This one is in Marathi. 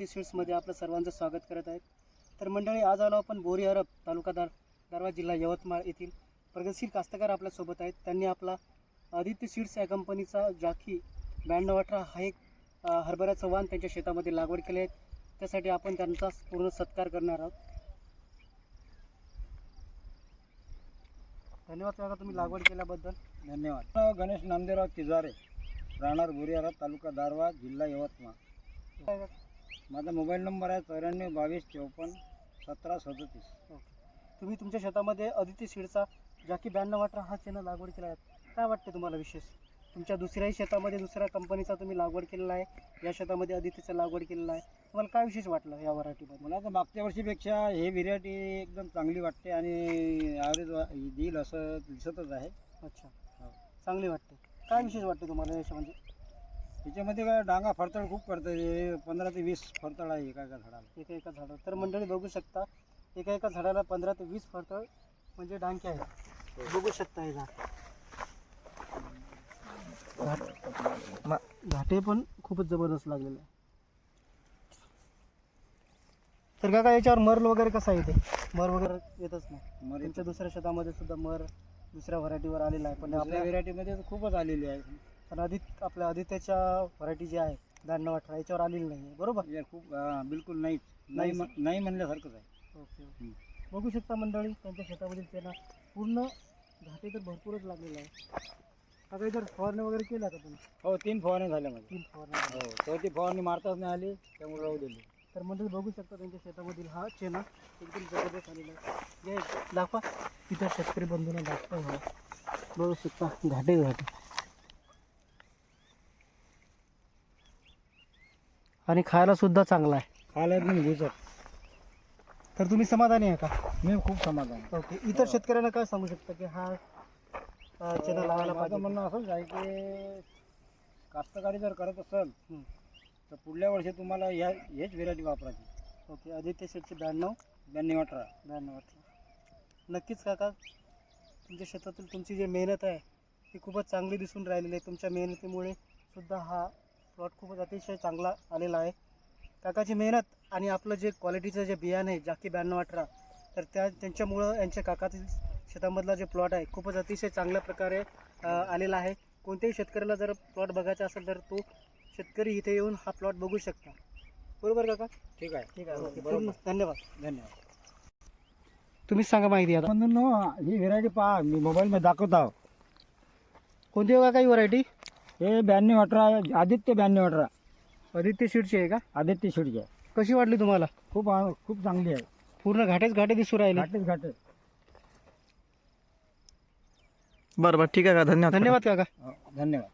सीड्समध्ये आपलं सर्वांचं स्वागत करत आहेत. तर मंडळी, आज आलो आपण बोरी अरब तालुका दारवा जिल्हा यवतमाळ येथील प्रगतशील कास्तकार आपल्यासोबत आहेत. त्यांनी आपला आदित्य सीड्स या कंपनीचा जाकी 9218 हा एक हरभऱ्याचं वाण त्यांच्या शेतामध्ये लागवड केले आहेत. त्यासाठी आपण त्यांचा पूर्ण सत्कार करणार आहोत. धन्यवाद काका, तुम्ही लागवड केल्याबद्दल. धन्यवाद. गणेश नामदेवराव तिजारे, राहणार बोरी अरब तालुका दारवा जिल्हा यवतमाळ. माझा मोबाईल नंबर आहे 94 22 54 17 37. ओके, तुम्ही तुमच्या शेतामध्ये आदित्य सीडचा जाकी 9218 हा चॅनल लागवड केला आहे. काय वाटते तुम्हाला विशेष? तुमच्या दुसऱ्याही शेतामध्ये दुसऱ्या कंपनीचा तुम्ही लागवड केलेला आहे, या शेतामध्ये आदित्यचा लागवड केलेला आहे. तुम्हाला काय विशेष वाटलं या व्हरायटीमध्ये? मला तर मागच्या वर्षीपेक्षा हे व्हेरायटी एकदम चांगली वाटते आणि ॲव्हरेज देईल असं दिसतच आहे. अच्छा, चांगली वाटते. काय विशेष वाटते तुम्हाला याच्यामध्ये? त्याच्यामध्ये काय डांगा फरतळ खूप पडतं. 15 ते 20 फरतळ आहे एका झाडाला. एका झाडाला. तर मंडळी बघू शकता, एका झाडाला 15 ते 20 फरतळ म्हणजे डांके आहेत. बघू शकता हे झाड. घाटे पण खूपच जबरदस्त लागलेले आहे. तर काका, याच्यावर मर वगैरे कसा येते? मर वगैरे येतच नाही. तुमच्या दुसऱ्या शेतामध्ये सुद्धा मर दुसऱ्या व्हरायटीवर आलेला आहे, पण आपल्या व्हेरायटीमध्ये खूपच आलेली आहे. पण आपल्या आदित्याच्या व्हरायटी जी आहे 9218 याच्यावर आलेली नाही आहे, बरोबर? खूप बिलकुल नाही म्हणल्यासारखंच आहे. ओके. बघू शकता मंडळी, त्यांच्या शेतामधील त्यांना पूर्ण घाटे तर भरपूरच लागलेले आहे. आता इतर फवारणी वगैरे केल्या का तुम्ही? हो, 3 फवारणी झाल्या माझ्या. 3 फवारणी. हो, चौथी फवारणी मारताच नाही आली, त्यामुळे राहू दिली. तर मंडळी बघू शकता, त्यांच्या शेतामधील हा चेना एकदम जबरदस्त आलेला आहे. जे दाखवा तिथं शेतकरी बंधूंना दाखवा. हो, बघू शकता घाटे आणि खायला सुद्धा चांगला आहे. खायला एकदम घुसत. तर तुम्ही समाधानी आहे का? मी खूप समाधान. ओके. इतर शेतकऱ्यांना काय सांगू शकता की हा चॅनल लावायला माझं पाहिजे? म्हणणं असंच आहे की कास्तकारी जर करत असाल तर पुढल्या वर्षी तुम्हाला हेच व्हेरायटी वापरायची. ओके. आदित्य सीडची 9218. नक्कीच काका, तुमच्या शेतातील तुमची जी मेहनत आहे ती खूपच चांगली दिसून राहिलेली आहे. तुमच्या मेहनतीमुळे सुद्धा हा प्लॉट खूपच अतिशय चांगला आलेला आहे. काकाची मेहनत आणि आपलं जे क्वालिटीचं जे बियाणं आहे जाकी 9218, तर त्यांच्यामुळं यांच्या काकातील शेतामधला जे प्लॉट आहे खूपच अतिशय चांगल्या प्रकारे आलेला आहे. कोणत्याही शेतकऱ्याला जर प्लॉट बघायचा असेल तर तो शेतकरी इथे येऊन हा प्लॉट बघू शकता, बरोबर काका? ठीक आहे. ओके, बरोबर. धन्यवाद. तुम्हीच सांगा माहिती आता. म्हणून ही व्हेरायटी पहा, मी मोबाईलमध्ये दाखवत आहो. कोणती हो काका ही व्हरायटी? हे 9218 आदित्य 9218 आदित्य सीडची आहे का? आदित्य शिडची आहे. कशी वाटली तुम्हाला? खूप चांगली आहे. पूर्ण घाटे दिसू राहिले. घाटे. बरं, ठीक आहे का? धन्यवाद काका. धन्यवाद.